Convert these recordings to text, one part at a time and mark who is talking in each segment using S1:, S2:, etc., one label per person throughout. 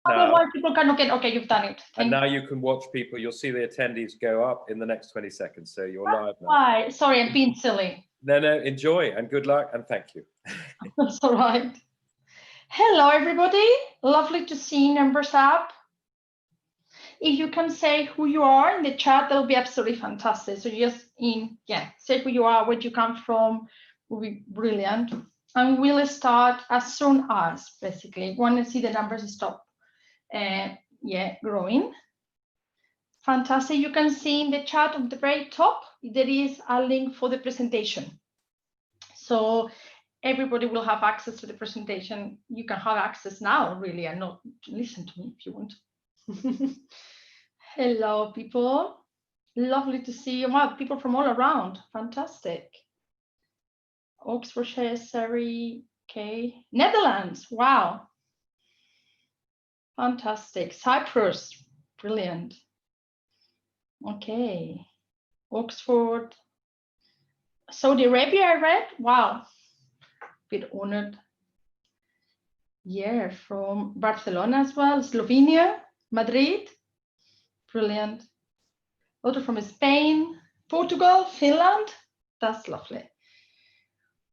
S1: Otherwise, people cannot get, okay, you've done it.
S2: And now you can watch people, you'll see the attendees go up in the next 20 seconds. So you're live now.
S1: Why? Sorry, I'm being silly.
S2: No, enjoy and good luck and thank you.
S1: That's all right. Hello, everybody. Lovely to see numbers up. If you can say who you are in the chat, that'll be absolutely fantastic. So just say who you are, where you come from, will be brilliant. And we'll start as soon as, basically, want to see the numbers stop, growing. Fantastic. You can see in the chat at the very top, there is a link for the presentation. So everybody will have access to the presentation. You can have access now, really, and not listen to me if you want. Hello, people. Lovely to see you. Wow, people from all around. Fantastic. Oxfordshire, Surrey, okay. Netherlands, wow. Fantastic. Cyprus, brilliant. Okay. Oxford. Saudi Arabia, I read. Wow. Bit honored. Yeah, from Barcelona as well. Slovenia, Madrid. Brilliant. Also from Spain, Portugal, Finland. That's lovely.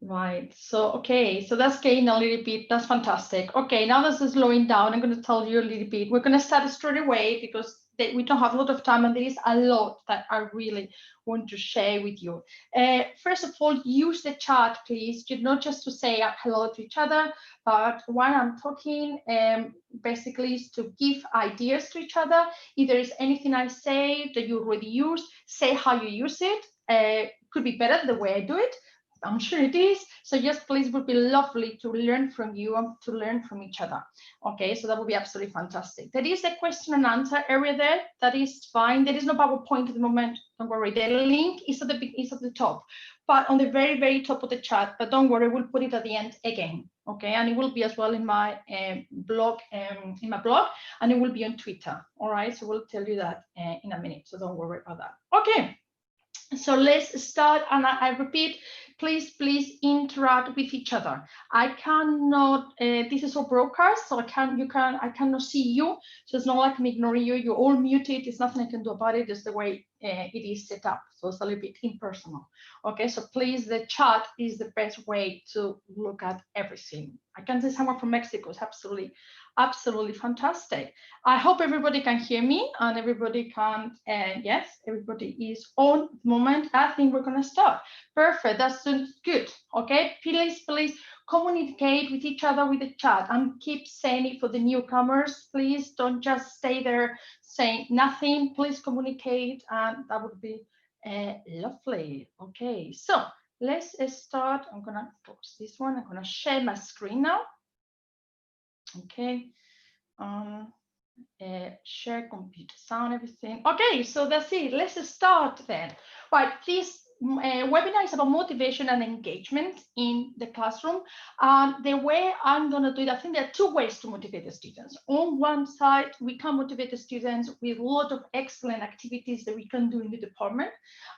S1: Right. So, okay. So that's getting a little bit. That's fantastic. Okay. Now this is slowing down. I'm going to tell you a little bit. We're going to start straight away because we don't have a lot of time and there is a lot that I really want to share with you. First of all, use the chat, please. Not just to say hello to each other, but when I'm talking, basically is to give ideas to each other. If there is anything I say that you already use, say how you use it. Could be better the way I do it. I'm sure it is. So just please, would be lovely to learn from you and to learn from each other. Okay, so that would be absolutely fantastic. There is a question and answer area there. That is fine. There is no PowerPoint at the moment. Don't worry. The link is at the top, but on the very, very top of the chat. But don't worry, we'll put it at the end again. Okay, and it will be as well in my blog, and it will be on Twitter. All right, so we'll tell you that in a minute. So don't worry about that. Okay. So let's start, and I repeat, please interact with each other. I cannot, this is all broadcast, so I cannot see you. So it's not like I'm ignoring you. You're all muted. There's nothing I can do about it. It's the way it is set up. So it's a little bit impersonal. Okay, so please, the chat is the best way to look at everything. I can see someone from Mexico. It's absolutely fantastic. I hope everybody can hear me and everybody can, yes, everybody is on the moment. I think we're gonna start. Perfect, that's good. Okay, please communicate with each other with the chat and keep saying it for the newcomers. Please don't just stay there saying nothing. Please communicate, and that would be lovely. Okay, so let's start. I'm gonna pause this one. I'm gonna share my screen now. Okay, share computer sound, everything. Okay, so that's it. Let's start then. Right, this webinar is about motivation and engagement in the classroom. The way I'm going to do it, I think there are two ways to motivate the students. On one side, we can motivate the students with a lot of excellent activities that we can do in the department.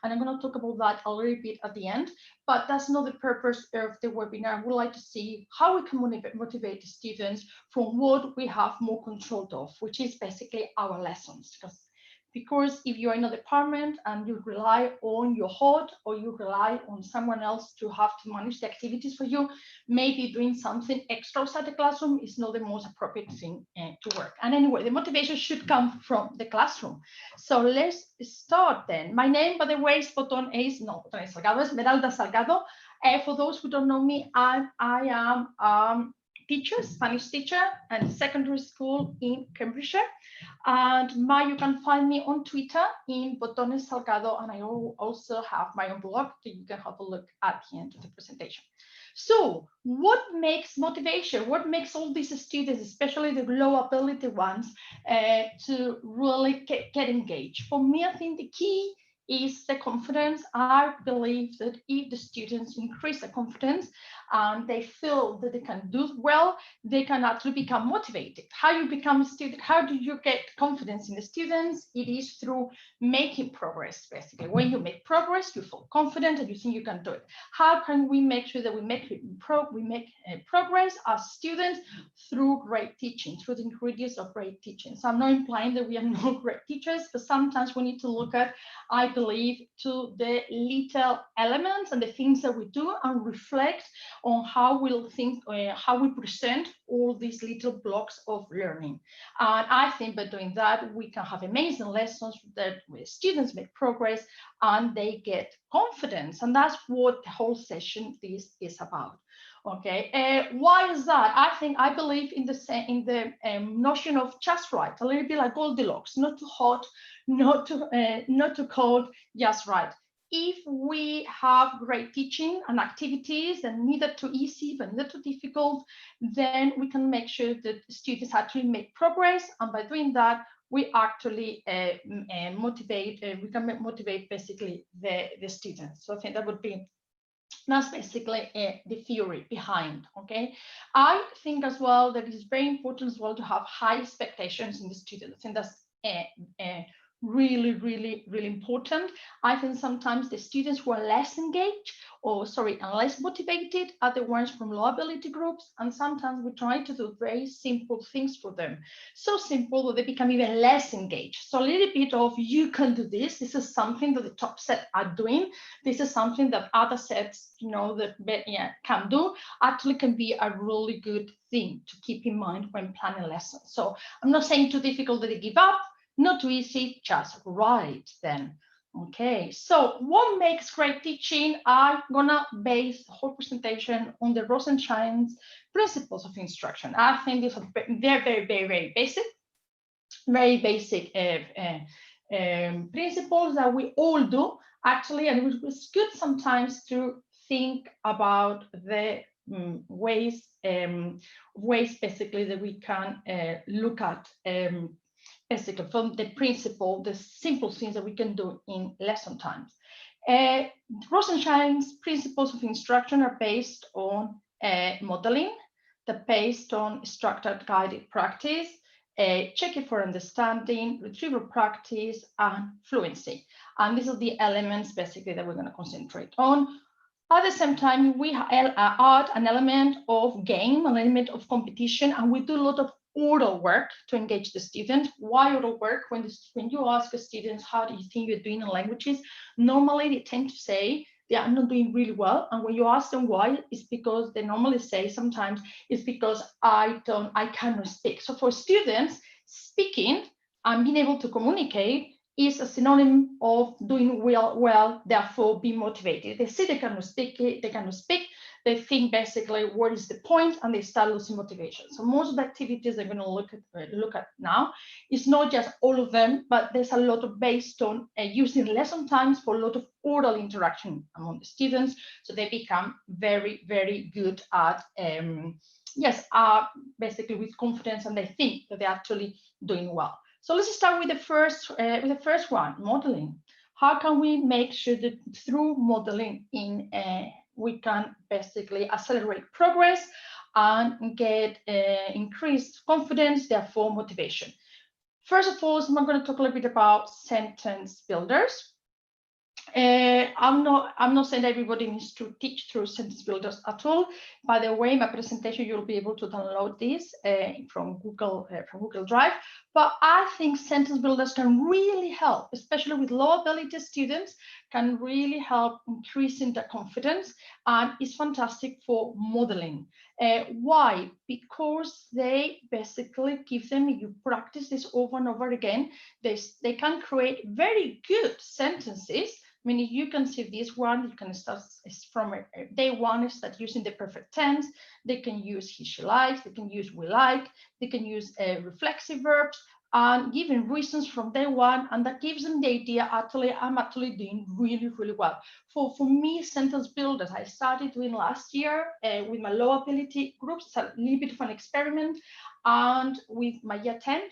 S1: And I'm going to talk about that a little bit at the end. But that's not the purpose of the webinar. I would like to see how we can motivate the students from what we have more control of, which is basically our lessons. Because if you're in a department and you rely on your HOD or you rely on someone else to have to manage the activities for you, maybe doing something extra outside the classroom is not the most appropriate thing to work. And anyway, the motivation should come from the classroom. So let's start then. My name, by the way, is Salgado, Esmeralda Salgado. For those who don't know me, I am teacher, Spanish teacher, and secondary school in Cambridgeshire. And you can find me on Twitter in Botones Salgado, and I also have my own blog that you can have a look at the end of the presentation. So what makes motivation? What makes all these students, especially the low ability ones, to really get engaged? For me, I think the key is the confidence. I believe that if the students increase the confidence and they feel that they can do well, they can actually become motivated. How you become a student, how do you get confidence in the students? It is through making progress, basically. When you make progress, you feel confident and you think you can do it. How can we make sure that we make progress as students? Through great teaching, through the ingredients of great teaching. So I'm not implying that we are not great teachers, but sometimes we need to look at, I believe, to the little elements and the things that we do and reflect on how we'll think, how we present all these little blocks of learning. And I think by doing that, we can have amazing lessons that students make progress and they get confidence. And that's what the whole session is about. Okay, why is that? I believe in the notion of just right, a little bit like Goldilocks, not too hot, not too cold, just right. If we have great teaching and activities and neither too easy but neither too difficult, then we can make sure that students actually make progress, and by doing that, we actually motivate. We can motivate basically the students. So I think that's basically the theory behind. Okay, I think as well that it's very important as well to have high expectations in the students. I think that's really important. I think sometimes the students who are less engaged and less motivated are the ones from low ability groups, and sometimes we try to do very simple things for them, so simple that they become even less engaged. So a little bit of, you can do this is something that the top set are doing, this is something that other sets that can do, actually can be a really good thing to keep in mind when planning lessons. So I'm not saying too difficult that they give up, not too easy, just right then. Okay, so what makes great teaching? I'm gonna base the whole presentation on the Rosenshine's principles of instruction. I think these are very basic, principles that we all do actually, and it was good sometimes to think about the ways basically that we can look at basically from the principle, the simple things that we can do in lesson times. Rosenshine's principles of instruction are based on modeling, they're based on structured guided practice, check it for understanding, retrieval practice, and fluency. And these are the elements basically that we're going to concentrate on. At the same time, we add an element of game, an element of competition, and we do a lot of oral work to engage the student. Why oral work? When you ask the students, how do you think you're doing in languages? Normally, they tend to say they are not doing really well. And when you ask them why, it's because they normally say sometimes it's because I cannot speak. So for students, speaking and being able to communicate is a synonym of doing well, therefore be motivated. They see they cannot speak, they think basically what is the point, and they start losing motivation. So most of the activities they're going to look at now is not just all of them, but there's a lot of based on using lesson times for a lot of oral interaction among the students, so they become very good at basically with confidence, and they think that they're actually doing well. So let's start with the first one, modeling. How can we make sure that through modeling we can basically accelerate progress and get increased confidence, therefore motivation? First of all, I'm going to talk a little bit about sentence builders. I'm not saying everybody needs to teach through sentence builders at all. By the way, my presentation, you'll be able to download this from Google Drive. But I think sentence builders can really help, especially with low ability students, can really help increasing their confidence, and it's fantastic for modeling. Why? Because they basically give them, if you practice this over and over again, they can create very good sentences. I mean, you can see this one, you can start from day one, start using the perfect tense. They can use he, she likes, they can use we like, they can use reflexive verbs, and giving reasons from day one, and that gives them the idea, actually, I'm actually doing really well. For me, sentence builders, I started doing last year with my low ability groups. It's a little bit of an experiment. and with my year 10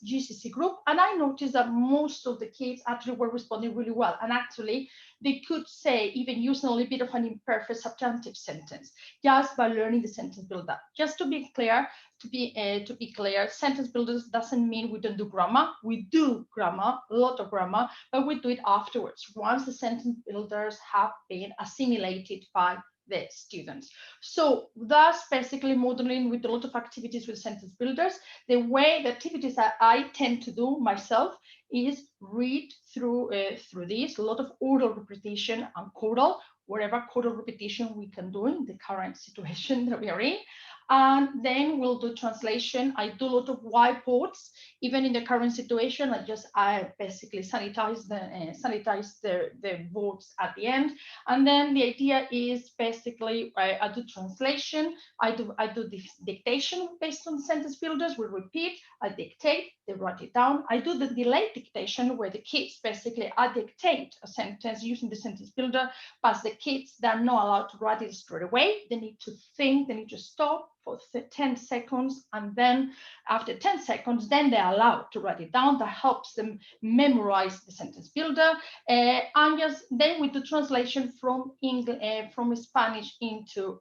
S1: GCC group, and I noticed that most of the kids actually were responding really well, and actually they could say, even using a little bit of an imperfect subjunctive sentence, just by learning the sentence builder. Just to be clear, sentence builders doesn't mean we don't do grammar. We do grammar, a lot of grammar, but we do it afterwards, once the sentence builders have been assimilated by the students. So that's basically modeling with a lot of activities with sentence builders. The way the activities that I tend to do myself is read through this, a lot of oral repetition and choral, wherever choral repetition we can do in the current situation that we are in. And then we'll do translation. I do a lot of whiteboards, even in the current situation. I basically sanitize the boards at the end. And then the idea is basically I do translation. I do dictation based on sentence builders. We repeat. I dictate. They write it down. I do the delayed dictation, where the kids basically I dictate a sentence using the sentence builder, but the kids, they're not allowed to write it straight away. They need to think. They need to stop for 10 seconds, and then after 10 seconds, then they're allowed to write it down. That helps them memorize the sentence builder. And just then we do translation from Spanish into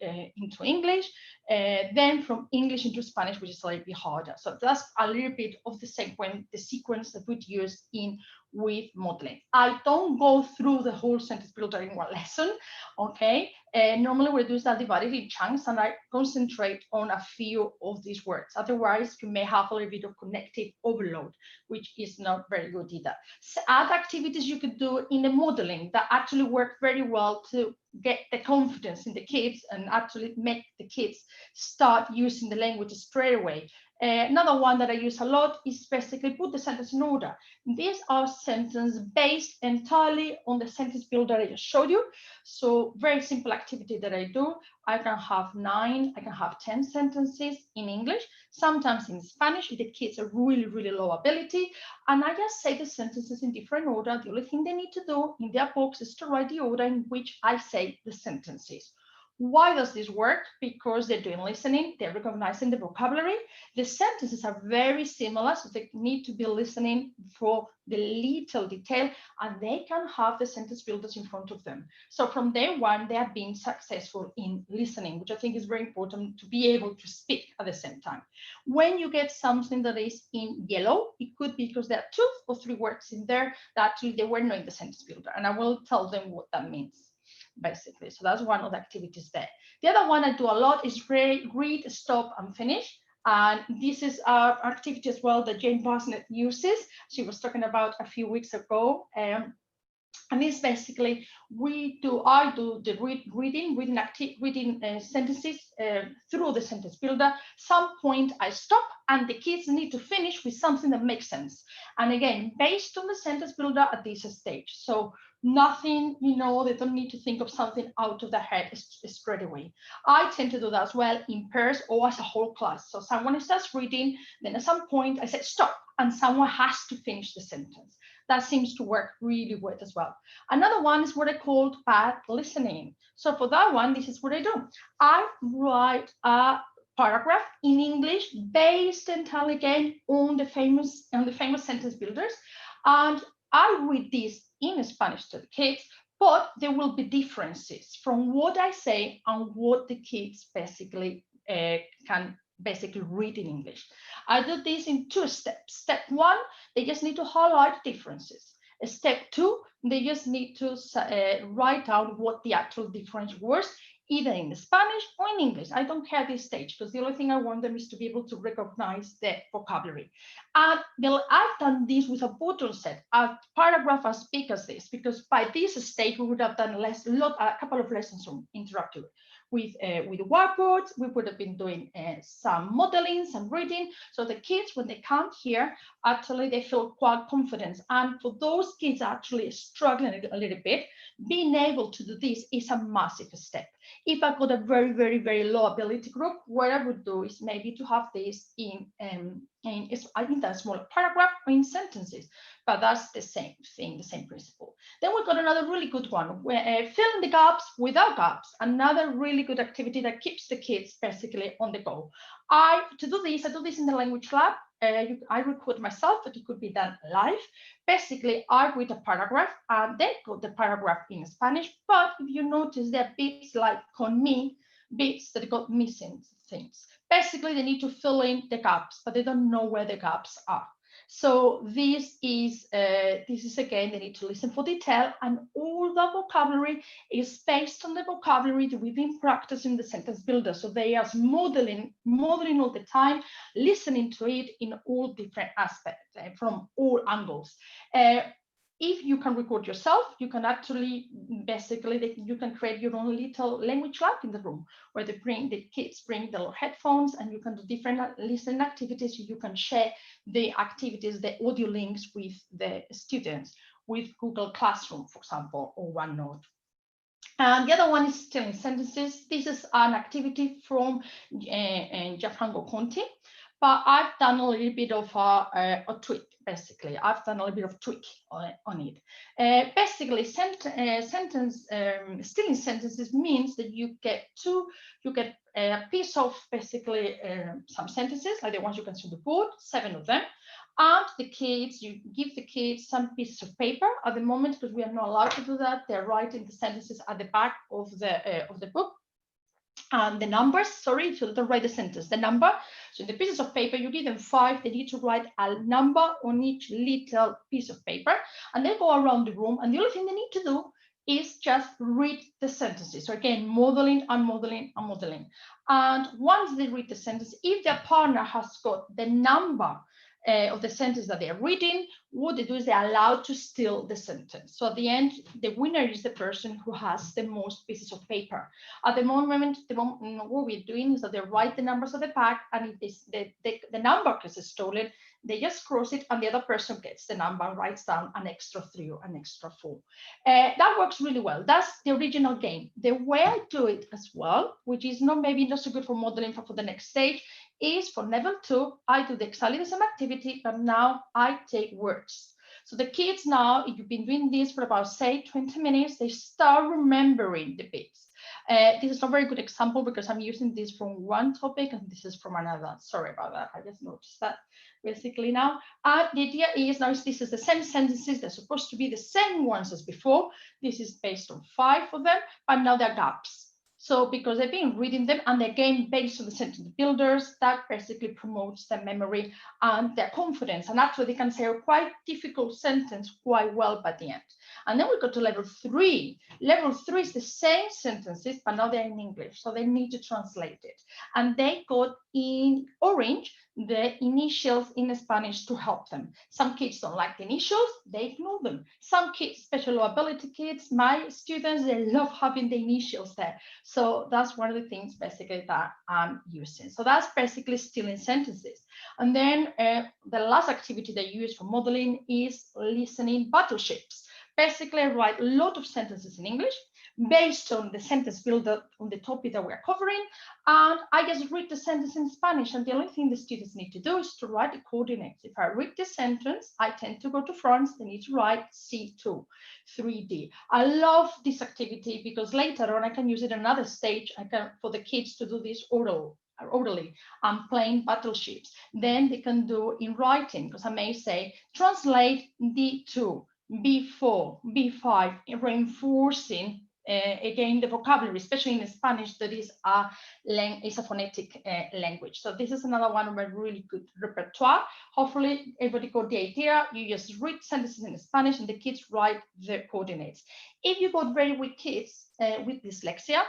S1: English, then from English into Spanish, which is a little bit harder. So that's a little bit of the sequence that we'd use with modeling. I don't go through the whole sentence builder in one lesson, okay? Normally we do that divided in chunks, and I concentrate on a few of these words. Otherwise, you may have a little bit of connective overload, which is not very good either. So other activities you could do in the modeling that actually work very well to get the confidence in the kids and actually make the kids start using the language straight away. Another one that I use a lot is basically put the sentence in order. These are sentences based entirely on the sentence builder I just showed you. So very simple activity that I do. I can have 9, I can have 10 sentences in English, sometimes in Spanish if the kids are really, really low ability. And I just say the sentences in different order. The only thing they need to do in their box is to write the order in which I say the sentences. Why does this work? Because they're doing listening, they're recognizing the vocabulary. The sentences are very similar, so they need to be listening for the little detail, and they can have the sentence builders in front of them. So from day one, they have been successful in listening, which I think is very important to be able to speak at the same time. When you get something that is in yellow, it could be because there are 2 or 3 words in there that actually they were not in the sentence builder, and I will tell them what that means. Basically, so that's one of the activities there. The other one I do a lot is read, stop, and finish. And this is our activity as well that Jane Barsnett uses. She was talking about a few weeks ago. And this basically I do the reading sentences through the sentence builder. Some point I stop, and the kids need to finish with something that makes sense. And again, based on the sentence builder at this stage. So nothing, they don't need to think of something out of their head straight away. I tend to do that as well in pairs or as a whole class. So someone starts reading, then at some point I say stop, and someone has to finish the sentence. That seems to work really well as well. Another one is what I call bad listening. So for that one, this is what I do. I write a paragraph in English based entirely again on the famous sentence builders, and I read this in Spanish to the kids, but there will be differences from what I say and what the kids basically can read in English. I do this in 2 steps. Step 1, they just need to highlight differences. Step 2, they just need to write down what the actual difference was, either in Spanish or in English. I don't care this stage, because the only thing I want them is to be able to recognize the vocabulary. And I've done this with a button set, a paragraph as big as this, because by this stage we would have done a couple of lessons on interactive. With Wordboards, we would have been doing some modeling, some reading. So the kids, when they come here, actually they feel quite confident. And for those kids actually struggling a little bit, being able to do this is a massive step. If I've got a very, very, very low ability group, what I would do is maybe to have this in I think that's a smaller paragraph or in sentences, but that's the same thing, the same principle. Then we've got another really good one, where fill in the gaps without gaps. Another really good activity that keeps the kids basically on the go. I do this in the language lab. I record myself, but it could be done live. Basically, I read a paragraph and then got the paragraph in Spanish. But if you notice, there are bits like con me, bits that got missing things. Basically, they need to fill in the gaps, but they don't know where the gaps are. So this is again, they need to listen for detail, and all the vocabulary is based on the vocabulary that we've been practicing the sentence builder. So they are modeling all the time, listening to it in all different aspects from all angles. If you can record yourself, you can actually basically you can create your own little language lab in the room where the kids bring the little headphones, and you can do different listening activities. You can share the activities, the audio links with the students with Google Classroom, for example, or OneNote. And the other one is still in sentences. This is an activity from Gianfranco Conti, but I've done a little bit of a tweak. Basically, I've done a little bit of tweak on it. Basically, still in sentences means that you get a piece of basically some sentences, like the ones you can see on the board, 7 of them. And you give the kids some pieces of paper at the moment, because we are not allowed to do that. They're writing the sentences at the back of the book. And the numbers, sorry, if you don't write the sentence, the number. So in the pieces of paper, you give them 5. They need to write a number on each little piece of paper, and they go around the room. And the only thing they need to do is just read the sentences. So again, modeling and modeling and modeling. And once they read the sentence, if their partner has got the number of the sentence that they are reading, what they do is they're allowed to steal the sentence. So at the end, the winner is the person who has the most pieces of paper. At the moment, what we're doing is that they write the numbers at the back, and if the number is stolen, they just cross it, and the other person gets the number and writes down an extra 3 or an extra 4. That works really well. That's the original game. The way I do it as well, which is maybe not so good for modeling for the next stage, is for level 2, I do exactly the same activity, but now I take words. So the kids now, if you've been doing this for about, say, 20 minutes, they start remembering the bits. This is not a very good example because I'm using this from one topic and this is from another. Sorry about that. I just noticed that basically now. The idea is now this is the same sentences. They're supposed to be the same ones as before. This is based on 5 of them, but now there are gaps. So because they've been reading them, and again, based on the sentence builders, that basically promotes their memory and their confidence. And actually, they can say a quite difficult sentence quite well by the end. And then we go to level 3. Level 3 is the same sentences, but now they're in English. So they need to translate it. And they got in orange the initials in Spanish to help them. Some kids don't like the initials, they ignore them. Some kids, special ability kids, my students, they love having the initials there. So that's one of the things basically that I'm using. So that's basically still in sentences. And then the last activity they use for modeling is listening battleships. Basically, I write a lot of sentences in English based on the sentence builder on the topic that we're covering. And I just read the sentence in Spanish. And the only thing the students need to do is to write the coordinates. If I read the sentence, I tend to go to France. They need to write C2, 3D. I love this activity because later on I can use it in another stage. For the kids to do this orally. I'm playing battleships. Then they can do in writing, because I may say, translate D2, B4, B5, reinforcing again the vocabulary, especially in Spanish, that is a phonetic language. So this is another one of my really good repertoire. Hopefully everybody got the idea. You just read sentences in Spanish and the kids write the coordinates. If you got very weak kids with dyslexia,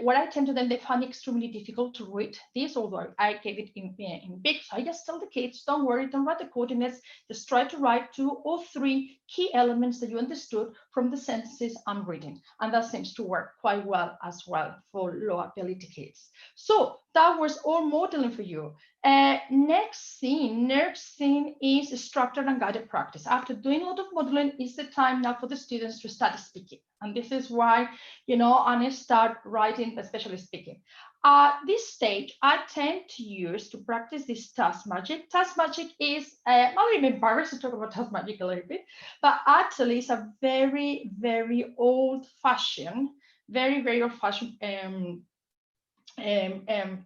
S1: what I tend to then, they find it extremely difficult to read this, although I gave it in big. So I just tell the kids, don't worry, don't write the coordinates, just try to write 2 or 3 key elements that you understood from the sentences I'm reading. And that seems to work quite well as well for low ability kids. So that was all modeling for you. Next thing is structured and guided practice. After doing a lot of modeling, it's the time now for the students to start speaking. And this is why, I start writing, especially speaking. At this stage, I tend to use to practice this task magic. Task magic is, I'm even embarrassed to talk about task magic a little bit, but actually it's a very, very old-fashioned, very old-fashioned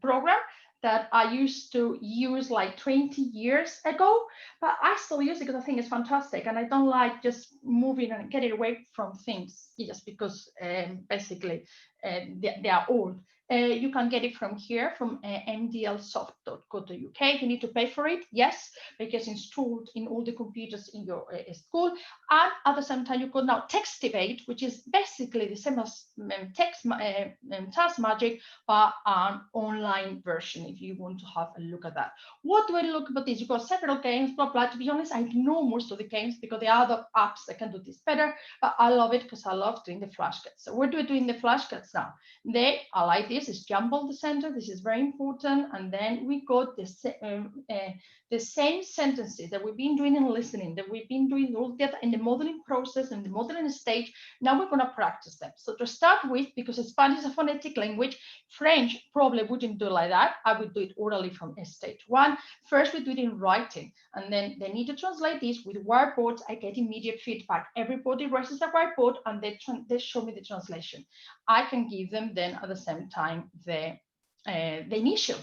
S1: program that I used to use like 20 years ago, but I still use it because I think it's fantastic, and I don't like just moving and getting away from things just because basically they are old. You can get it from here, from mdlsoft.co.uk. You need to pay for it, yes, because it's installed in all the computers in your school. And at the same time, you could now Textivate, which is basically the same as Task Magic, but an online version if you want to have a look at that. What do I look about this? You've got several games, blah, blah. To be honest, I know most of the games because there are other apps that can do this better, but I love it because I love doing the flashcards. So what do we do in the flashcards now? I like this, is jumble the center. This is very important. And then we got the same sentences that we've been doing in listening, that we've been doing all that in the modeling process and the modeling stage. Now we're going to practice them. So to start with, because Spanish is a phonetic language, French probably wouldn't do like that. I would do it orally from stage one. First, we do it in writing, and then they need to translate this with Wordboards. I get immediate feedback. Everybody raises a whiteboard, and they show me the translation. I can give them then at the same time the initial.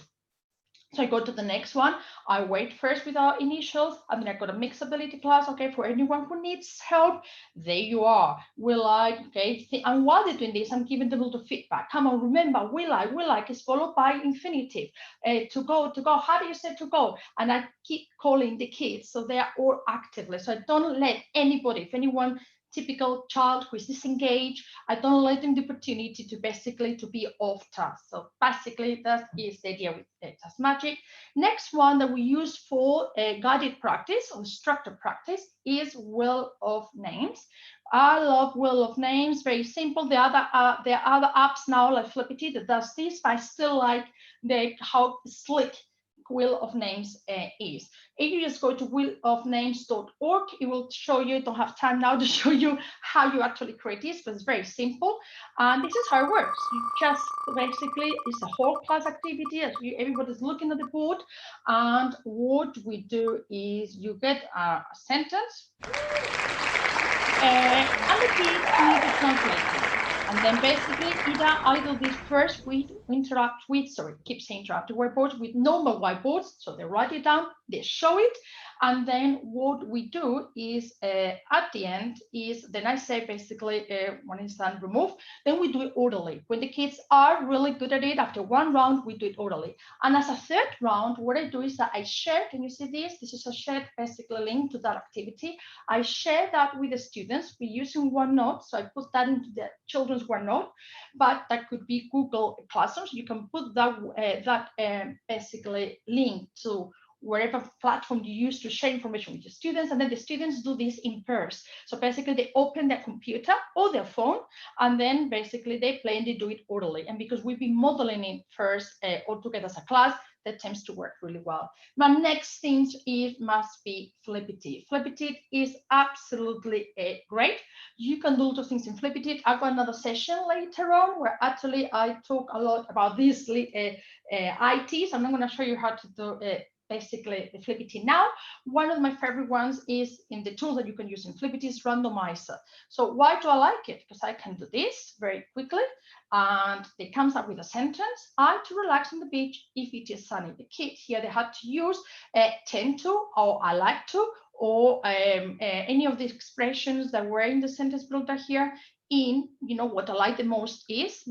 S1: So I go to the next one. I wait first with our initials, and then I got a mixability class. Okay, for anyone who needs help, there you are. Will I? Okay, and while they're doing this, I'm giving them a little feedback. Come on, remember, will I is followed by infinitive. To go. How do you say to go? And I keep calling the kids, so they are all actively. So I don't let anybody, if anyone typical child who is disengaged, I don't let them the opportunity to basically to be off task. So basically that is the idea with Task Magic. Next one that we use for guided practice or structured practice is Wheel of Names. I love Wheel of Names, very simple. There are other apps now like Flippity that does this, but I still like how slick Wheel of Names is. If you just go to wheelofnames.org, it will show you. Don't have time now to show you how you actually create this, but it's very simple. And this is how it works. You just basically, it's a whole class activity as everybody's looking at the board. And what we do is you get a sentence, and the kids need to translate it. And then basically either I do this first with keep saying interactive whiteboards with normal whiteboards. So they write it down, they show it. And then what we do is at the end is then I say basically when it's done, remove. Then we do it orderly. When the kids are really good at it, after one round, we do it orderly. And as a third round, what I do is that I share, can you see this? This is a shared basically link to that activity. I share that with the students. We're using OneNote, so I put that into the children's OneNote, but that could be Google Classrooms. You can put that basically link to wherever platform you use to share information with your students, and then the students do this in pairs. So basically they open their computer or their phone, and then basically they play and they do it orderly. And because we've been modeling it first all together as a class, that tends to work really well. My next thing must be Flippity. Flippity is absolutely great. You can do a lot of things in Flippity. I've got another session later on where actually I talk a lot about these ITs. I'm not going to show you how to do basically the Flippity now. One of my favorite ones is in the tools that you can use in Flippity is Randomizer. So why do I like it? Because I can do this very quickly, and it comes up with a sentence. I to relax on the beach if it is sunny. The kids here, they had to use tend to, or I like to, or any of the expressions that were in the sentence builder here. In, what I like the most is,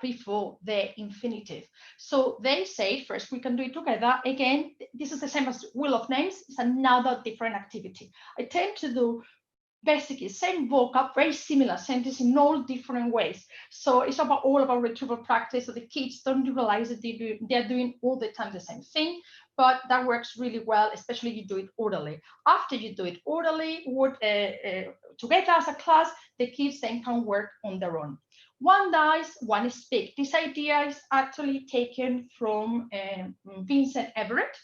S1: before the infinitive. So they say first we can do it together. Again, this is the same as Wheel of Names. It's another different activity. I tend to do basically same vocab, very similar sentence in all different ways. So it's all about retrieval practice. So the kids don't realize that they're doing all the time the same thing, but that works really well, especially you do it orderly. After you do it orderly, together as a class, the kids then can work on their own. One dies, one speak. This idea is actually taken from Vincent Everett,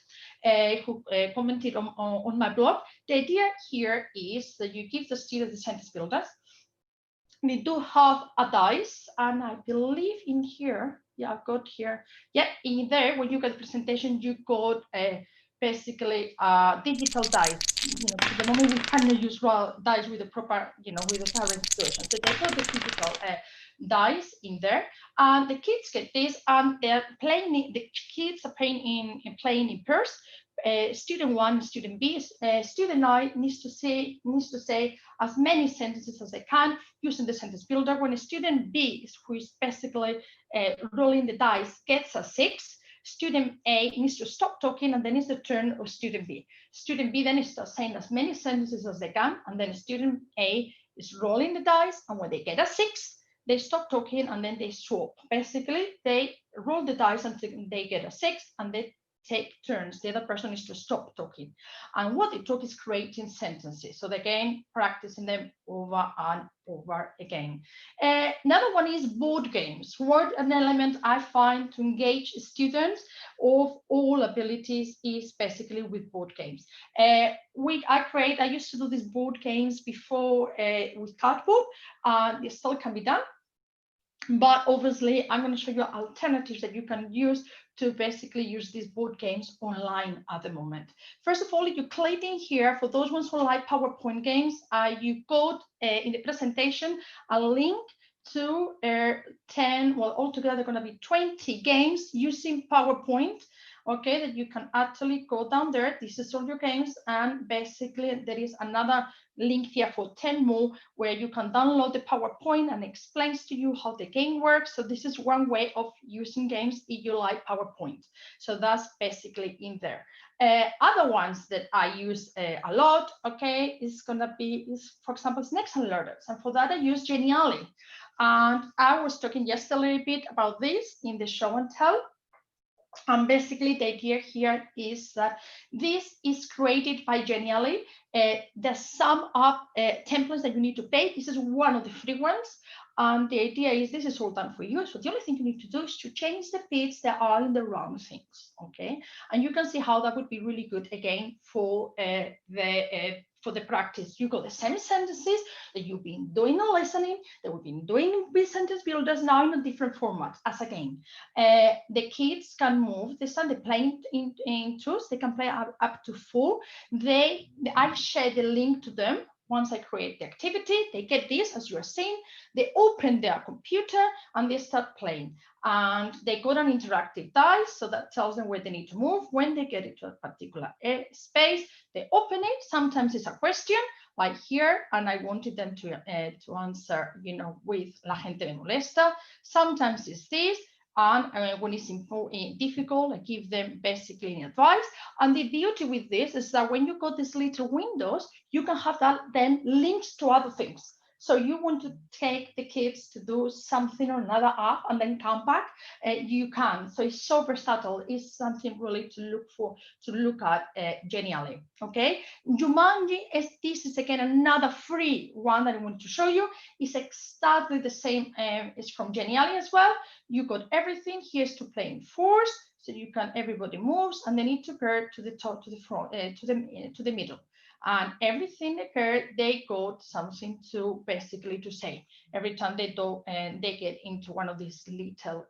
S1: who commented on my blog. The idea here is that you give the students the sentence builders. They do have a dice, and I believe in here, Yeah, I've got here. Yeah, in there, when you get the presentation, you got basically digital dice. You know, at the moment we cannot use raw dice with the proper, you know, with the current situation. So they got the digital dice in there, and the kids get this, and they're playing. The kids are playing in pairs. Student 1, student B, student I needs to say as many sentences as they can using the sentence builder. When a student B, who is basically rolling the dice, gets a 6, student A needs to stop talking, and then it's the turn of student B. Student B then starts saying as many sentences as they can, and then student A is rolling the dice, and when they get a 6, they stop talking, and then they swap. Basically, they roll the dice until they get a 6, and they take turns. The other person is to stop talking. And what they talk is creating sentences. So again, practicing them over and over again. Another one is board games. What an element I find to engage students of all abilities is basically with board games. I used to do these board games before with cardboard. It still can be done. But obviously, I'm going to show you alternatives that you can use to basically use these board games online at the moment. First of all, you click in here for those ones who like PowerPoint games. You got in the presentation a link to 10, well, altogether they're going to be 20 games using PowerPoint. Okay, that you can actually go down there. This is all your games, and basically there is another link here for 10 more where you can download the PowerPoint and explains to you how the game works. So this is one way of using games if you like PowerPoint. So that's basically in there. Other ones that I use a lot, okay, is for example, snakes and ladders. And for that I use Genially. And I was talking just a little bit about this in the show and tell. And basically the idea here is that this is created by Genially. There's some templates that you need to pay. This is one of the free ones. And the idea is this is all done for you. So the only thing you need to do is to change the bits that are in the wrong things, okay? And you can see how that would be really good again for the practice. You got the same sentences that you've been doing in listening, that we've been doing with sentence builders, now in a different format as a game. The kids can move. They start playing in twos. They can play up to 4. I share the link to them. Once I create the activity, they get this, as you are seeing. They open their computer and they start playing. And they got an interactive dice, so that tells them where they need to move. When they get into a particular space, they open it. Sometimes it's a question, like here, and I wanted them to answer, you know, with la gente me molesta. Sometimes it's this. And when it's difficult, I give them basically an advice. And the beauty with this is that when you got these little windows, you can have that then links to other things. So you want to take the kids to do something or another app and then come back, you can. So it's so versatile. It's something really to look at genially. Okay, Jumanji this is again another free one that I want to show you. It's exactly the same. It's from Genially as well. You got everything. Here's to play in 4s, so you can everybody moves, and they need to pair to the top, to the front, to the middle. And everything they got something to basically to say every time they do, and they get into one of these little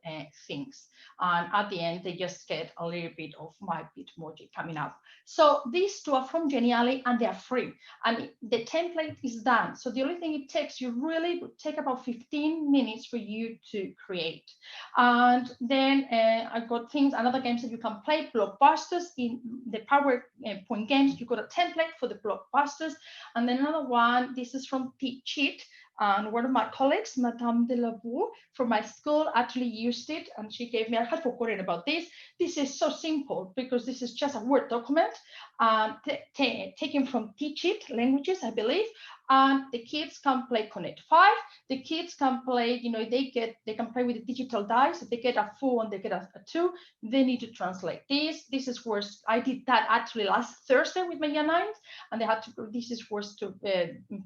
S1: things. And at the end, they just get a little bit of my Bitmoji coming up. So these two are from Genially and they are free. And the template is done. So the only thing it takes you really would take about 15 minutes for you to create. And then I've got another games that you can play, blockbusters. In the PowerPoint games, you got a template for the blockbusters. And then another one, this is from Teach It. And one of my colleagues, Madame de la Bourg, from my school actually used it, and she gave me, I had forgotten about this. This is so simple because this is just a Word document taken from Teach It languages, I believe. And the kids can play Connect 5. The kids can play, you know, they can play with the digital dice. If they get a 4 and they get a 2, they need to translate this. This is where I did that actually last Thursday with my year 9s, and they had to. This is where to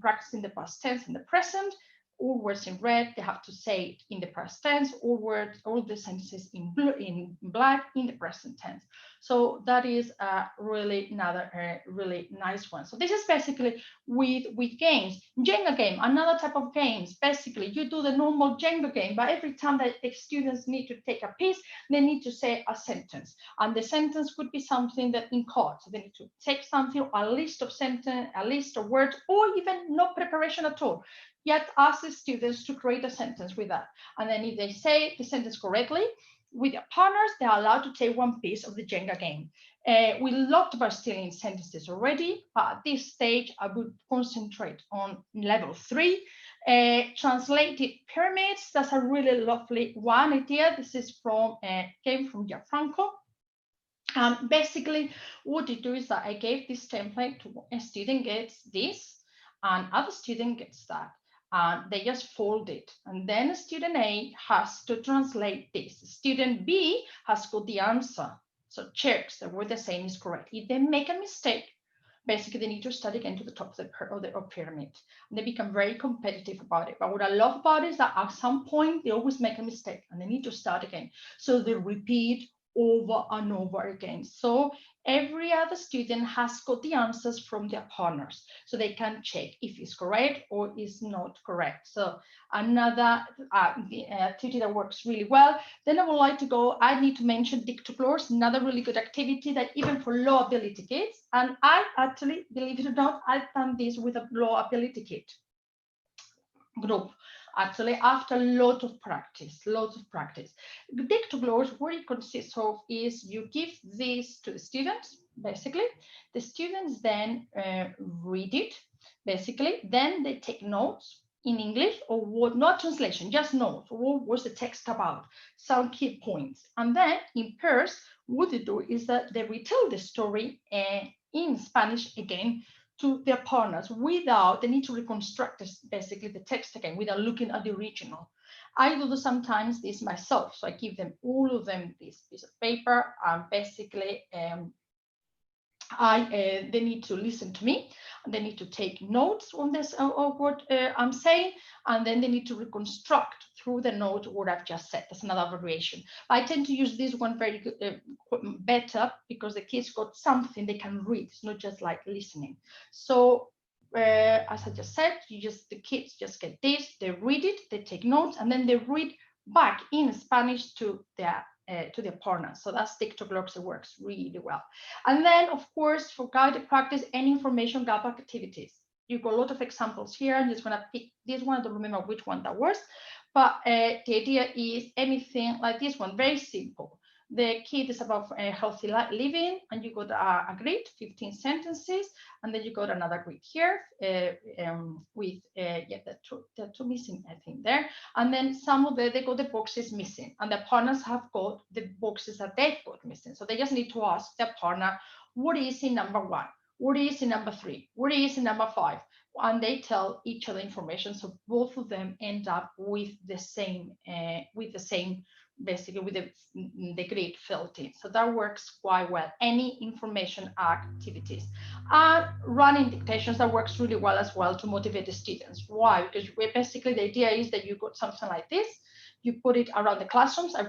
S1: practice in the past tense and the present. all words in red, they have to say it in the past tense, all words, all the sentences in blue, in black, in the present tense. So that is really another really nice one. So this is basically with games. Jenga game, another type of games. Basically, you do the normal Jenga game, but every time that the students need to take a piece, they need to say a sentence. And the sentence could be something that in cards. So they need to take something, a list of sentence, a list of words, or even no preparation at all. Yet ask the students to create a sentence with that. And then if they say the sentence correctly, with their partners, they are allowed to take one piece of the Jenga game. We looked about stealing sentences already, but at this stage, I would concentrate on level 3. Translated pyramids, that's a really lovely one idea. This is from, came from Gianfranco. Basically, what you do is that I gave this template to a student gets this, and other student gets that. They just fold it, and then student A has to translate this. Student B has got the answer, so checks that what they're saying is correct. If they make a mistake, basically they need to start again to the top of the pyramid, and they become very competitive about it. But what I love about it is that at some point they always make a mistake and they need to start again, so they repeat over and over again. So every other student has got the answers from their partners, so they can check if it's correct or is not correct. So another activity that works really well. Then I would like to go, I need to mention Dictogloss, another really good activity that even for low ability kids, and I actually, believe it or not, I've done this with a low ability kid group. Actually, after a lot of practice, Dictogloss, what it consists of is you give this to the students, basically. The students then read it, basically. Then they take notes in English, or what, not translation, just notes. What was the text about? Some key points. And then in pairs, what they do is that they retell the story in Spanish again to their partners without, they need to reconstruct this, basically the text again without looking at the original. I do sometimes this myself, so I give them all of them this piece of paper, and basically they need to listen to me, and they need to take notes on this of what I'm saying, and then they need to reconstruct through the note what I've just said. That's another variation. I tend to use this one very good, better, because the kids got something they can read. It's not just like listening. So as I just said, the kids just get this, they read it, they take notes, and then they read back in Spanish to their partner. So that's Dictogloss. It works really well. And then, of course, for guided practice and information gap activities, you've got a lot of examples here. I'm just going to pick this one. I don't remember which one that was, but the idea is anything like this one, very simple. The kid is about healthy living, and you got a grid, 15 sentences, and then you got another grid here with the two missing, I think, there. And then some of they got the boxes missing, and the partners have got the boxes that they've got missing. So they just need to ask their partner, what is in number 1? What is in number 3? What is in number 5? And they tell each other information, so both of them end up with the same, basically with the grid filled in. So that works quite well. Any information activities. And running dictations, that works really well as well to motivate the students. Why? Because basically the idea is that you got something like this, you put it around the classrooms. I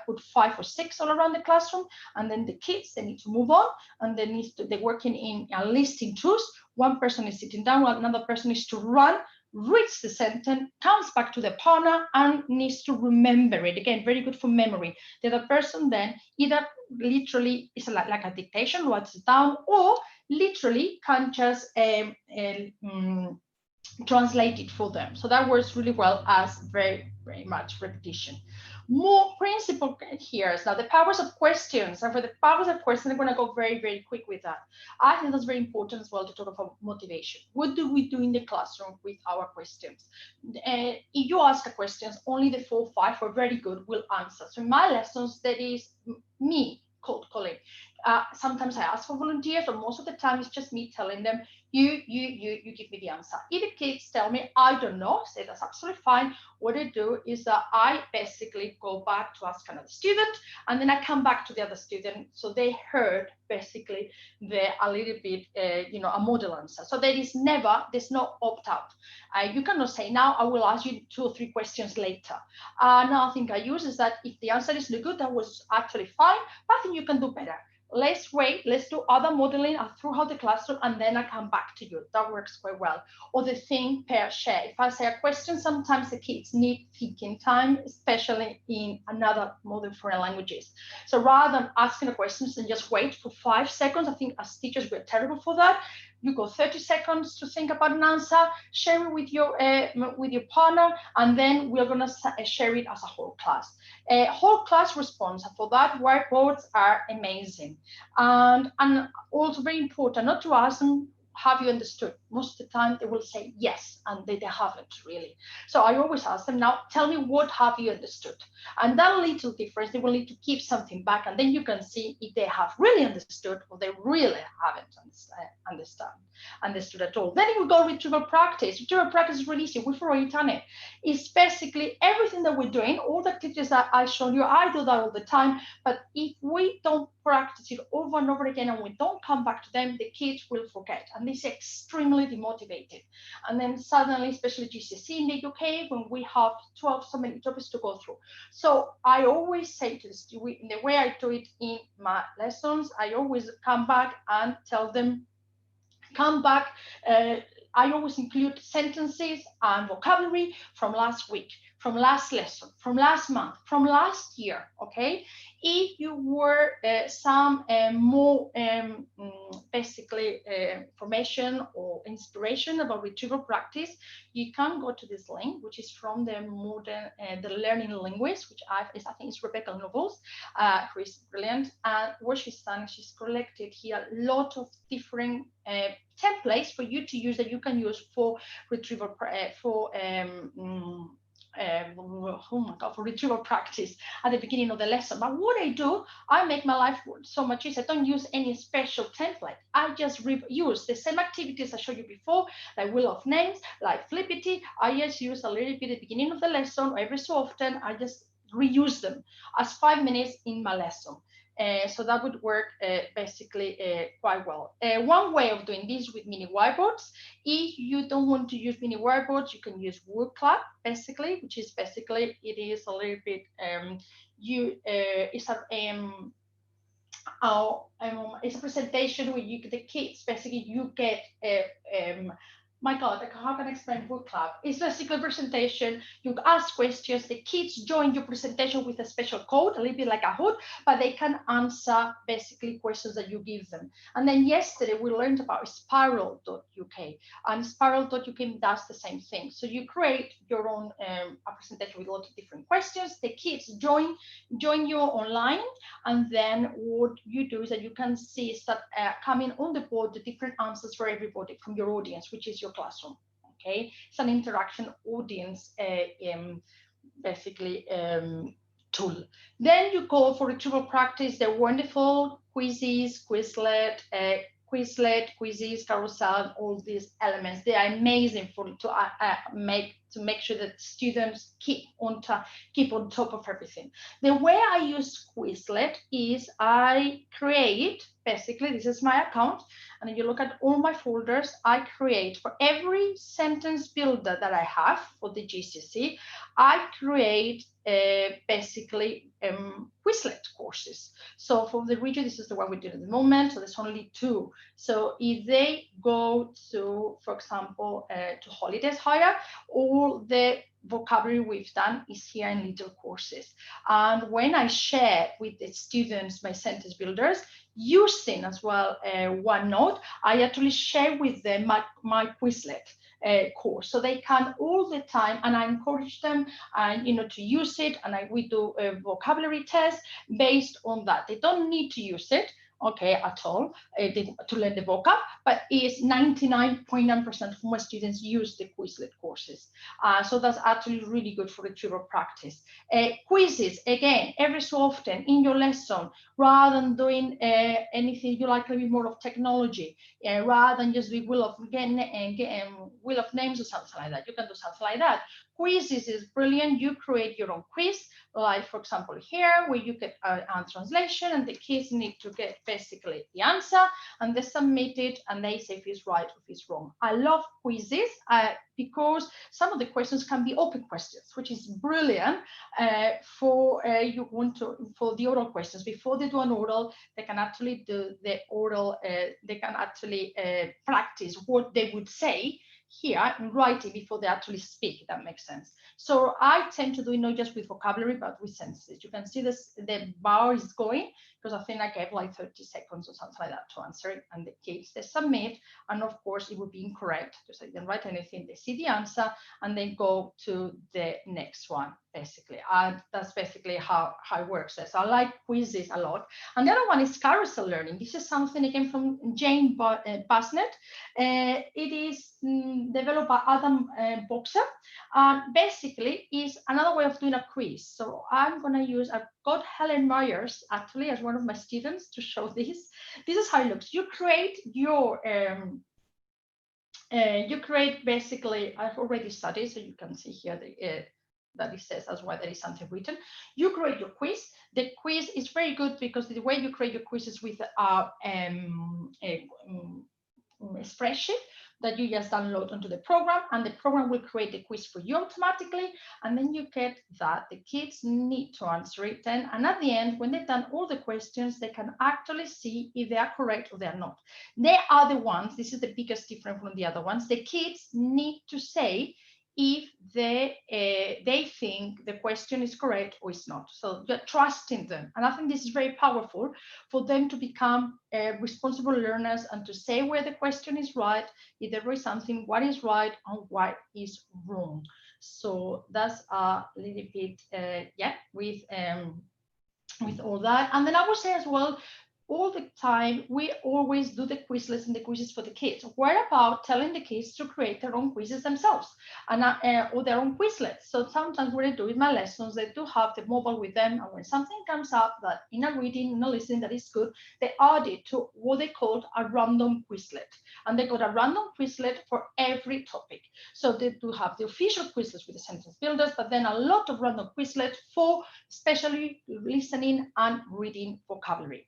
S1: put 5 or 6 all around the classroom, and then the kids, they need to move on, and they're working in a list in twos. One person is sitting down, while another person is to run, reads the sentence, comes back to the partner, and needs to remember it. Again, very good for memory. The other person then either literally is like a dictation, writes it down, or literally can just translate it for them. So that works really well as very, very much repetition. More principle here is now the powers of questions. And for the powers of questions, I'm going to go very, very quick with that. I think that's very important as well to talk about motivation. What do we do in the classroom with our questions? If you ask a question, only the 4 or 5 who are very good will answer. So in my lessons, that is me cold calling. Sometimes I ask for volunteers, but most of the time it's just me telling them, you give me the answer. If the kids tell me, I don't know, say that's absolutely fine. What I do is that I basically go back to ask another student, and then I come back to the other student. So they heard basically a little bit, a model answer. So there's no opt out. You cannot say, now I will ask you 2 or 3 questions later. Now I think I use is that if the answer is not good, that was actually fine, but I think you can do better. Let's wait, let's do other modeling throughout the classroom, and then I come back to you. That works quite well. Or the thing pair share. If I say a question, sometimes the kids need thinking time, especially in another modern foreign languages. So rather than asking the questions and just wait for 5 seconds, I think as teachers, we're terrible for that. You go 30 seconds to think about an answer, share it with your partner, and then we're going to share it as a whole class. Whole class response. For that, whiteboards are amazing. And also very important, not to ask them, have you understood? Most of the time they will say yes, and they haven't really. So I always ask them, now tell me, what have you understood? And that little difference, they will need to keep something back, and then you can see if they have really understood or they really haven't understood at all. Then we go retrieval practice. Retrieval practice is really easy. We've already done it. It's basically everything that we're doing, all the activities that I showed you. I do that all the time, but if we don't practice it over and over again and we don't come back to them, the kids will forget, and this is extremely demotivated. And then suddenly, especially GCSE in the UK, when we have 12 so many topics to go through. So I always say to the students, in the way I do it in my lessons, I always come back and tell them, come back. I always include sentences and vocabulary from last week, from last lesson, from last month, from last year, okay? If you were some more basically information or inspiration about retrieval practice, you can go to this link, which is from the modern, the learning linguist, which I think is Rebecca Nobles, who is brilliant. And what she's done, she's collected here a lot of different templates for you to use that you can use for retrieval for retrieval practice at the beginning of the lesson. But what I do, I make my life so much easier. I don't use any special template. I just use the same activities I showed you before, like wheel of names, like Flippity. I just use a little bit at the beginning of the lesson, or every so often I just reuse them as 5 minutes in my lesson. So that would work basically quite well. One way of doing this with mini whiteboards, if you don't want to use mini whiteboards, you can use Word Club, basically, which is basically, it is a little bit, it's a presentation where the kids, basically, you get my God, how can I explain Book Club? It's basically a presentation. You ask questions. The kids join your presentation with a special code, a little bit like a hood, but they can answer basically questions that you give them. And then yesterday we learned about Spiral.uk, and Spiral.uk does the same thing. So you create your own a presentation with a lot of different questions. The kids join you online, and then what you do is that you can see start coming on the board the different answers for everybody from your audience, which is your classroom. Okay, it's an interaction audience basically tool. Then you go for retrieval practice. They're wonderful quizzes, Quizlet, quizzes, carousel, all these elements. They are amazing to make sure that students keep on top of everything. The way I use Quizlet is I create, basically, this is my account, and if you look at all my folders, I create for every sentence builder that I have for the GCSE, I create basically Quizlet courses. So for the region, this is the one we do at the moment. So there's only 2. So if they go to, for example, to holidays hire, all the vocabulary we've done is here in little courses. And when I share with the students my sentence builders, using as well OneNote, I actually share with them my Quizlet course, so they can all the time, and I encourage them to use it, and we do a vocabulary test based on that. They don't need to use it. okay, at all, to learn the vocab, but is 99.9% of my students use the Quizlet courses. So that's actually really good for retrieval practice. Quizzes, again, every so often in your lesson, rather than doing anything, you like a bit more of technology, rather than just the wheel of names or something like that. You can do something like that. Quizzes is brilliant. You create your own quiz, like for example here, where you get a translation and the kids need to get basically the answer and they submit it and they say if it's right or if it's wrong. I love quizzes because some of the questions can be open questions, which is brilliant for the oral questions. Before they do an oral, they can actually do the oral, they can actually practice what they would say here in writing before they actually speak, if that makes sense. So I tend to do it not just with vocabulary, but with sentences. You can see this, the bar is going, because I think I gave like 30 seconds or something like that to answer it. And the kids, they submit, and of course it would be incorrect because they didn't write anything. They see the answer and then go to the next one, basically. And that's basically how it works. So I like quizzes a lot. And the other one is Carousel Learning. This is something again from Jane Basnet. It is developed by Adam Boxer. Basically, is another way of doing a quiz. So I'm going to use, I've got Helen Myers actually as one of my students to show this. This is how it looks. You create your, basically, I've already studied, so you can see here that it says as well there is something written. You create your quiz. The quiz is very good because the way you create your quiz is with a spreadsheet that you just download onto the program, and the program will create the quiz for you automatically, and then you get that the kids need to answer it then, and at the end, when they've done all the questions, they can actually see if they are correct or they are not. They are the ones, this is the biggest difference from the other ones, the kids need to say if they think the question is correct or it's not. So you're trusting them. And I think this is very powerful for them to become responsible learners and to say where the question is right, if there is something, what is right and what is wrong. So that's a little bit, with all that. And then I would say as well, all the time, we always do the Quizlets and the quizzes for the kids. What about telling the kids to create their own quizzes themselves and or their own Quizlets? So sometimes what I do in my lessons, they do have the mobile with them, and when something comes up that in a reading, in a listening that is good, they add it to what they called a random Quizlet. And they got a random Quizlet for every topic. So they do have the official Quizlets with the sentence builders, but then a lot of random Quizlets for especially listening and reading vocabulary.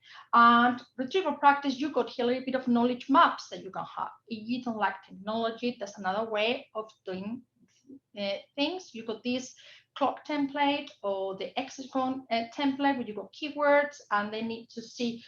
S1: And retrieval practice, you got here a little bit of knowledge maps that you can have. If you don't like technology, that's another way of doing things. You got this clock template or the hexagon template where you got keywords and they need to see,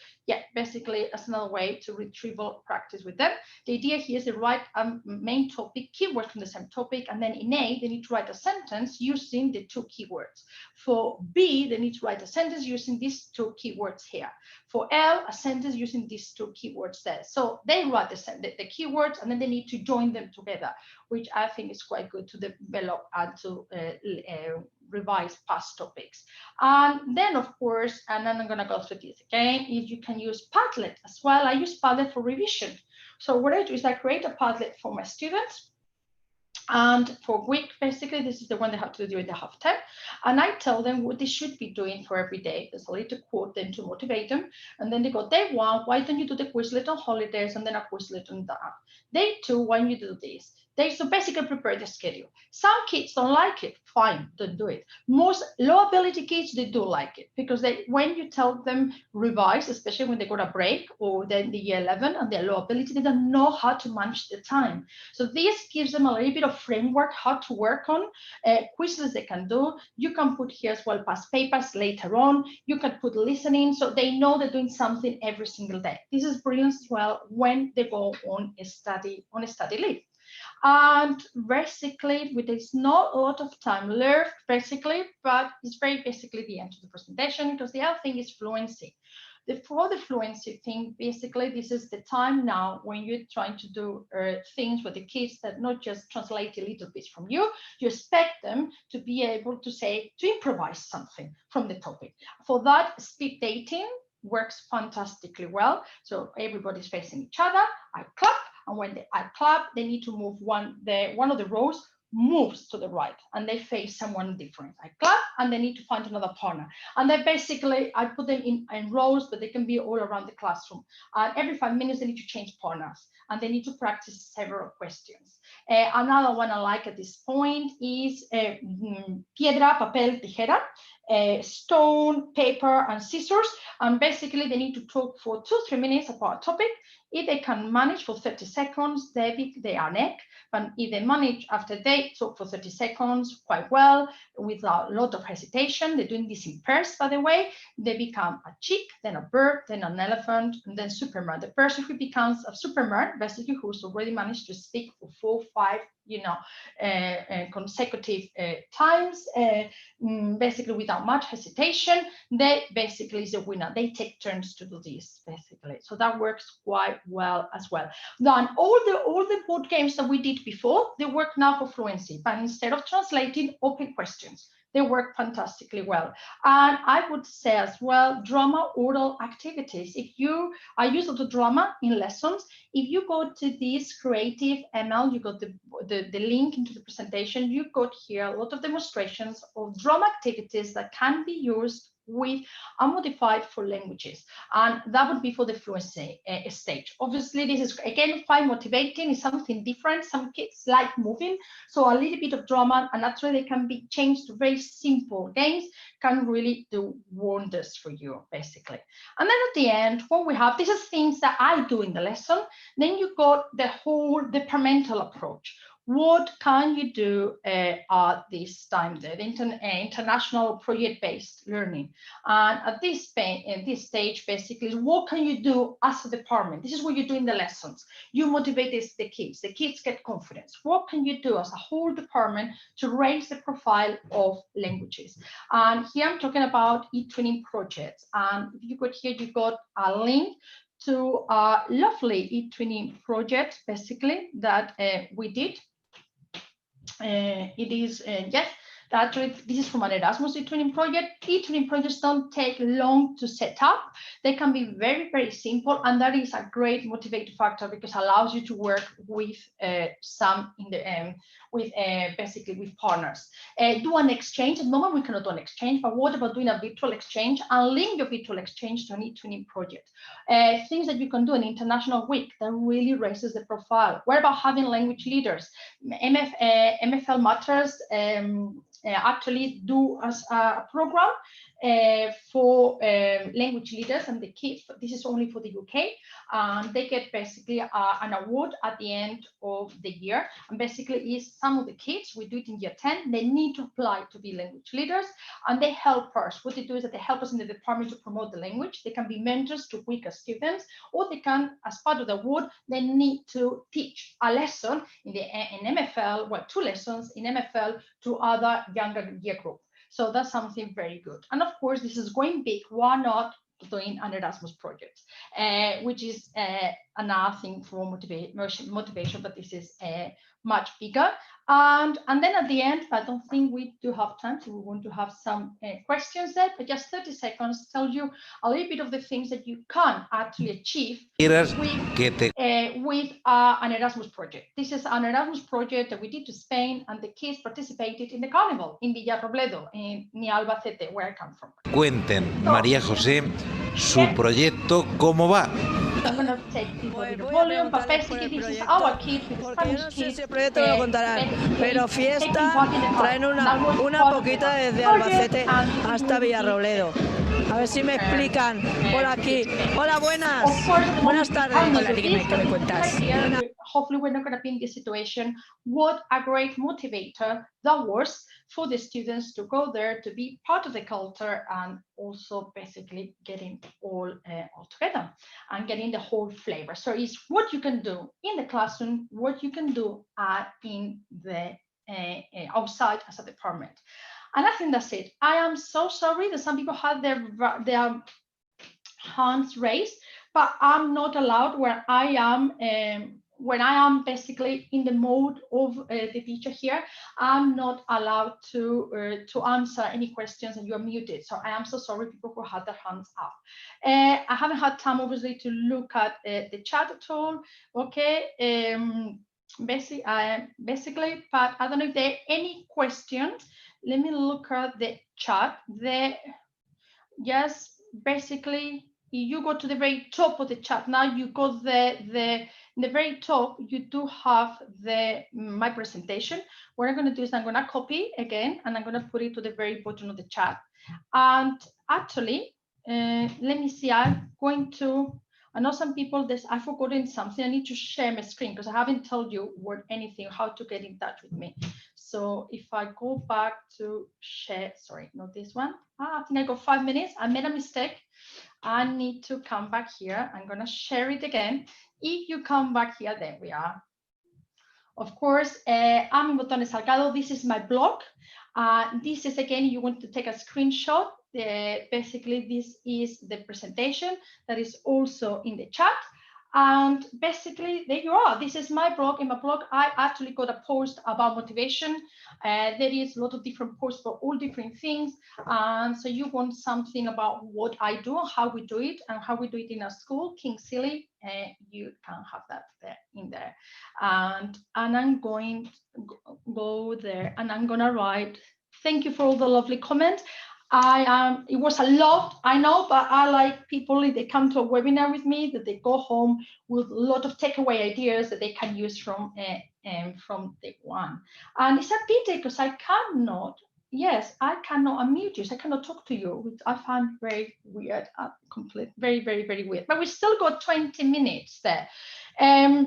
S1: basically as another way to retrieval practice with them. The idea here is to write a main topic, keywords from the same topic, and then in A, they need to write a sentence using the 2 keywords. For B, they need to write a sentence using these 2 keywords here. For L, a sentence using these 2 keywords there. So they write the keywords and then they need to join them together, which I think is quite good to develop and to revise past topics. And then, of course, and then I'm going to go through this again, is you can use Padlet as well. I use Padlet for revision. So what I do is I create a Padlet for my students. And for week, basically, this is the one they have to do during the half term. And I tell them what they should be doing for every day. There's a little quote then to motivate them. And then they go, day 1, why don't you do the Quizlet on holidays and then a Quizlet on that? Day 2, why don't you do this? So basically prepare the schedule. Some kids don't like it, fine, don't do it. Most low ability kids, they do like it because when you tell them revise, especially when they got a break or then the year 11 and they're low ability, they don't know how to manage the time. So this gives them a little bit of framework how to work on quizzes they can do. You can put here as well past papers later on. You can put listening so they know they're doing something every single day. This is brilliant as well when they go on a study leave. And basically, there's not a lot of time left, basically, but it's very basically the end of the presentation because the other thing is fluency. For the fluency thing, basically, this is the time now when you're trying to do things with the kids that not just translate a little bit from you, you expect them to be able to improvise something from the topic. For that, speed dating works fantastically well. So everybody's facing each other. I clap, and when I clap, they need to move one of the rows moves to the right, and they face someone different. I clap, and they need to find another partner. And then basically, I put them in rows, but they can be all around the classroom. And every 5 minutes, they need to change partners, and they need to practice several questions. Another one I like at this point is Piedra Papel Tijera, stone, paper, and scissors. And basically, they need to talk for 2-3 minutes about a topic. If they can manage for 30 seconds, they are neck. But if they manage after they talk for 30 seconds quite well, without a lot of hesitation, they're doing this in pairs, by the way, they become a chick, then a bird, then an elephant, and then Superman. The person who becomes a Superman, basically who's already managed to speak for 4, 5, consecutive times, basically without much hesitation, they basically is a winner. They take turns to do this, basically. So that works quite well as well. Then all the board games that we did before, they work now for fluency, but instead of translating, open questions. They work fantastically well. And I would say as well, drama oral activities. I use the drama in lessons. If you go to this creative ML, you got the link into the presentation, you got here a lot of demonstrations of drama activities that can be used with unmodified for languages, and that would be for the fluency stage. Obviously, this is again quite motivating. It's something different. Some kids like moving, so a little bit of drama, and actually they can be changed to very simple games, can really do wonders for you, basically. And then at the end, what we have, this is things that I do in the lesson. Then you got the whole departmental approach. What can you do at this time, the international project-based learning? And at this stage, basically, what can you do as a department? This is what you do in the lessons. You motivate the kids get confidence. What can you do as a whole department to raise the profile of languages? And here I'm talking about e-twinning projects. And if you got here, you got a link to a lovely e-twinning project, basically, that we did. It is, yes, actually, this is from an Erasmus e-twinning project. E-twinning projects don't take long to set up. They can be very, very simple, and that is a great motivating factor because it allows you to work with basically with partners. Do an exchange. At the moment, we cannot do an exchange, but what about doing a virtual exchange and link your virtual exchange to an e-twinning project? Things that you can do an international week that really raises the profile. What about having language leaders? MFL Matters actually do as a program for language leaders and the kids. This is only for the UK. They get basically an award at the end of the year. And basically is some of the kids, we do it in year 10, they need to apply to be language leaders, and they help us. What they do is that they help us in the department to promote the language. They can be mentors to weaker students, or they can, as part of the award, they need to teach a lesson in MFL, well, 2 lessons in MFL to other younger year group. So that's something very good. And of course, this is going big. Why not doing an Erasmus project, which is another thing for motivation, but this is much bigger. And then at the end, I don't think we do have time, so we want to have some questions there, but just 30 seconds tell you a little bit of the things that you can actually achieve with an Erasmus project. This is an Erasmus project that we did to Spain, and the kids participated in the carnival in Villarrobledo, near Albacete, where I come from.
S3: Cuenten, María José, su proyecto, ¿cómo va?
S1: I'm going to take people with the volume, but basically this is our kids, with the Spanish kids.
S4: No sé si el proyecto me lo contarán, pero fiesta traen una poquita desde Albacete hasta Villarrobledo. A ver si me explican por aquí. Hola, buenas. Buenas tardes.
S1: Hola, dígame, ¿qué me cuentas? Hopefully we're not going to be in this situation. What a great motivator that was for the students to go there, to be part of the culture, and also basically getting all together and getting the whole flavor. So it's what you can do in the classroom, what you can do in the outside as a department. And I think that's it. I am so sorry that some people had their hands raised, but I'm not allowed where I am when I am basically in the mode of the teacher here, I'm not allowed to answer any questions, and you're muted. So I am so sorry, people who had their hands up. I haven't had time, obviously, to look at the chat at all. Okay. Basically, but I don't know if there are any questions. Let me look at the chat. Yes, basically, you go to the very top of the chat. Now you got in the very top, you do have my presentation. What I'm going to do is I'm going to copy again, and I'm going to put it to the very bottom of the chat. And actually, let me see. I'm going to. I know some people, I've forgotten something. I need to share my screen because I haven't told you anything, how to get in touch with me. So if I go back to share, sorry, not this one. I think I got 5 minutes. I made a mistake. I need to come back here. I'm going to share it again. If you come back here, there we are. Of course, I'm Botones Salgado. This is my blog. This is, again, you want to take a screenshot. Basically, this is the presentation that is also in the chat. And basically, there you are. This is my blog. In my blog, I actually got a post about motivation. There is a lot of different posts for all different things. And so you want something about what I do, how we do it, and how we do it in our school, King Silly, you can have that in there. And I'm going to go there, and I'm going to write, thank you for all the lovely comments. It was a lot, I know, but I like people, if they come to a webinar with me, that they go home with a lot of takeaway ideas that they can use from the one. And it's a pity because I cannot unmute you, so I cannot talk to you, which I find very weird, very, very, very weird. But we still got 20 minutes there. I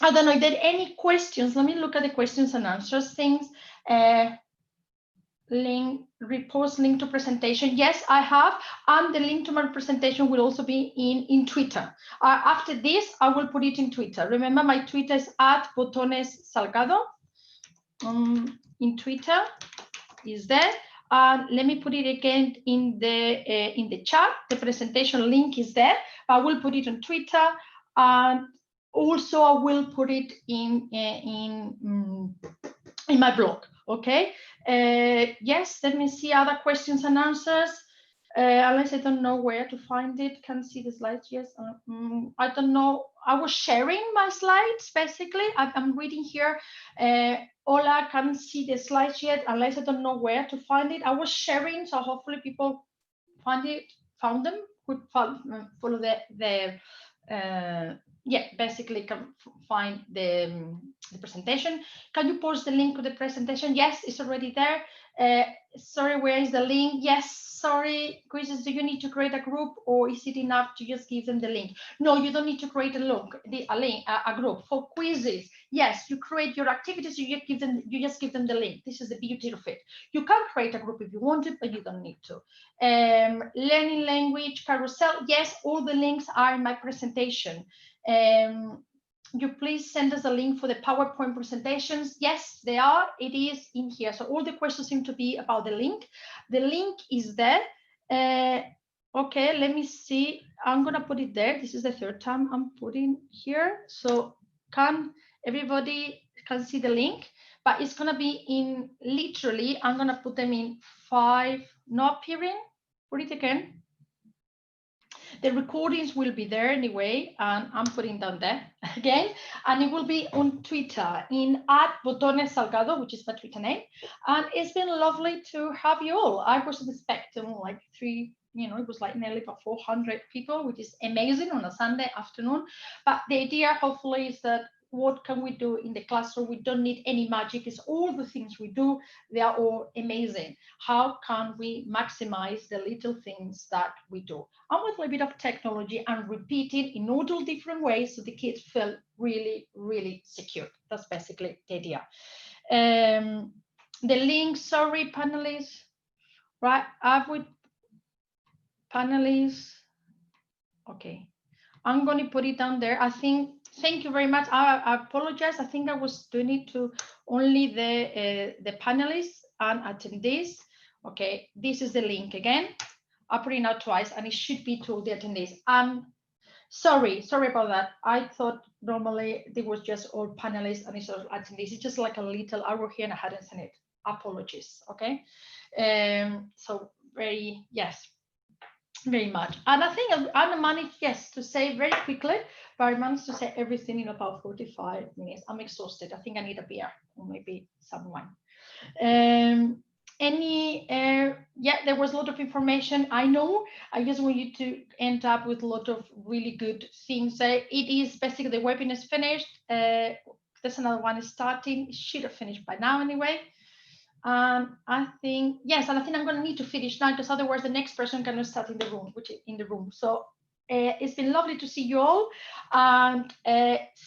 S1: don't know if there are any questions. Let me look at the questions and answers things. Repost link to presentation. Yes, I have. And the link to my presentation will also be in Twitter. After this, I will put it in Twitter. Remember, my Twitter is @Botones Salgado. In Twitter is there. Let me put it again in the chat. The presentation link is there. I will put it on Twitter, and also I will put it in my blog. Okay. Yes, let me see other questions and answers. Unless I don't know where to find it. Can see the slides. Yes. I don't know. I was sharing my slides basically. I'm reading here. Ola can't see the slides yet, unless I don't know where to find it. I was sharing, so hopefully people found them. Could follow yeah, basically can find the presentation. Can you post the link to the presentation? Yes, it's already there. Sorry, where is the link? Yes, sorry, quizzes, do you need to create a group, or is it enough to just give them the link? No, you don't need to create a group. For quizzes, yes, you create your activities, you just give them the link. This is the beauty of it. You can create a group if you want it, but you don't need to. Learning language, Carousel, yes, all the links are in my presentation. You please send us a link for the PowerPoint presentations. Yes, they are. It is in here. So all the questions seem to be about the link. The link is there. Okay, let me see. I'm going to put it there. This is the third time I'm putting here. So everybody can see the link, but it's going to be in literally, I'm going to put them in 5, not appearing. Put it again. The recordings will be there anyway, and I'm putting them there again, and it will be on Twitter in @Botones Salgado, which is my Twitter name. And it's been lovely to have you all. I wasn't expecting like it was like nearly about 400 people, which is amazing on a Sunday afternoon. But the idea, hopefully, is that what can we do in the classroom? We don't need any magic. It's all the things we do. They are all amazing. How can we maximize the little things that we do? And with a bit of technology and repeat it in all different ways so the kids feel really, really secure. That's basically the idea. The link, sorry, panelists, right? Panelists. Okay. I'm going to put it down there. I think, thank you very much. I apologize. I think I was doing it to only the panelists and attendees. Okay, this is the link again. I put it out twice, and it should be to the attendees. Sorry about that. I thought normally there was just all panelists and instead of attendees, it's just like a little hour here and I hadn't seen it. Apologies, okay? So very much. And I think I managed, to say very quickly, but I managed to say everything in about 45 minutes. I'm exhausted. I think I need a beer or maybe some wine. There was a lot of information. I know. I just want you to end up with a lot of really good things. It is basically the webinar is finished. There's another one starting. It should have finished by now anyway. I think I'm going to need to finish now because otherwise the next person cannot start in the room, So it's been lovely to see you all, and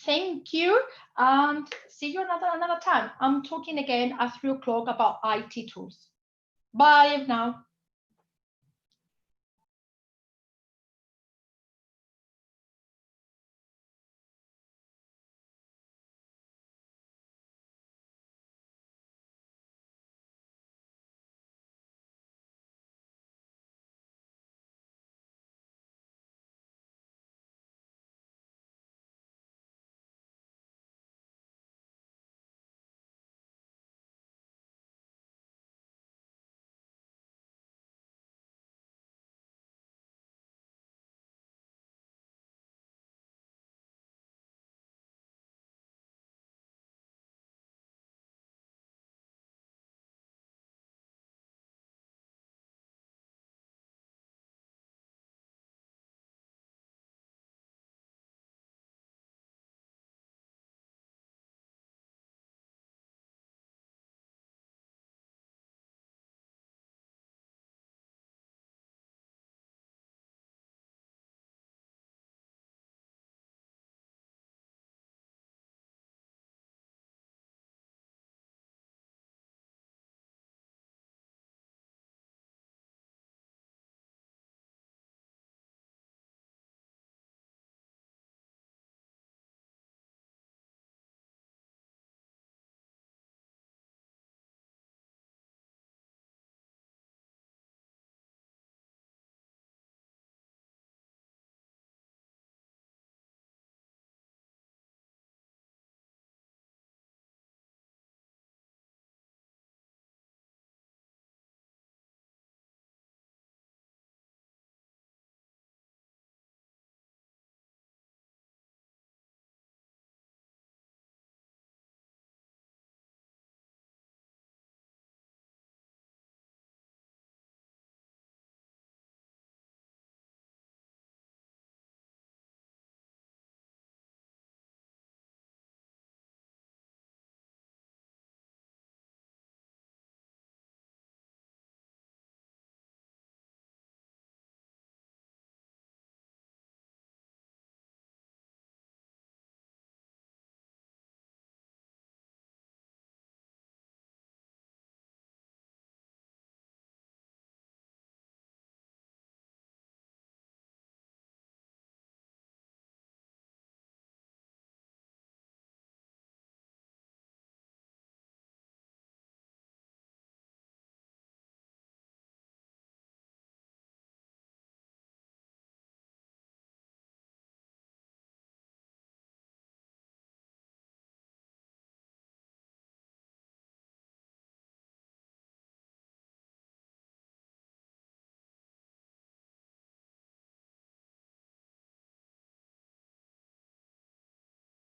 S1: thank you, and see you another time. I'm talking again at 3 o'clock about IT tools. Bye now.